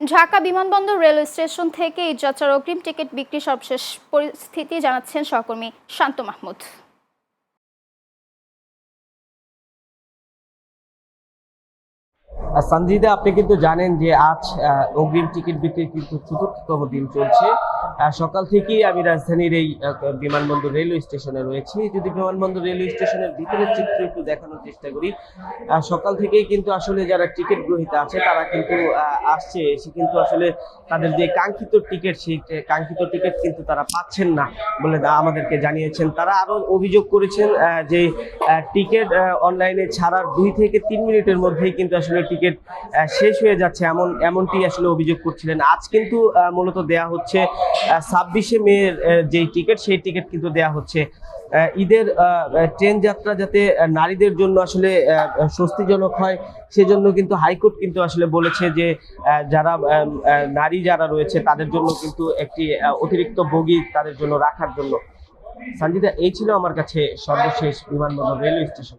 ঢাকা বিমানবন্দর railway station থেকে ঈদযাত্রার অগ্রিম টিকিট বিক্রি সর্বশেষ পরিস্থিতি জানাচ্ছেন সহকর্মী শান্ত মাহমুদ। সঞ্জিদা, আপনি কিন্তু জানেন যে আজ অগ্রিম টিকিট বিক্রির কিন্তু চতুর্থতম দিন চলছে। সকাল থেকেই আমি রাজধানীর এই বিমানবন্দর রেলওয়ে স্টেশনে রয়েছি। যদি বিমানবন্দর রেলওয়ে স্টেশনের ভিতরের চিত্র একটু দেখানোর চেষ্টা করি, সকাল থেকেই কিন্তু আসলে যারা টিকিট গ্রহীতা আছে তারা কিন্তু আসছে, এসে কিন্তু আসলে তাদের যে কাঙ্ক্ষিত টিকিট, সেই কাঙ্ক্ষিত টিকিট কিন্তু তারা পাচ্ছেন না বলে আমাদেরকে জানিয়েছেন। তারা আরো অভিযোগ করেছেন যে টিকিট অনলাইনে ছাড়ার 2 থেকে 3 মিনিটের মধ্যেই কিন্তু আসলে টিকিট শেষ হয়ে যাচ্ছে, এমনটি আসলে অভিযোগ করছিলেন। আজ কিন্তু মূলত দেয়া হচ্ছে 26শে মে যেই টিকিট, সেই টিকিট কিন্তু দেয়া হচ্ছে। ঈদের ট্রেন যাত্রা যাতে নারীদের জন্য আসলে স্বস্তিজনক হয়, সেজন্য কিন্তু হাইকোর্ট কিন্তু আসলে বলেছে যে যারা নারী যারা রয়েছে তাদের জন্য কিন্তু একটি অতিরিক্ত বগি তাদের জন্য রাখার জন্য। সঞ্জিদা, এই ছিল আমার কাছে সর্বশেষ বিমানবন্দর রেলওয়ে স্টেশন।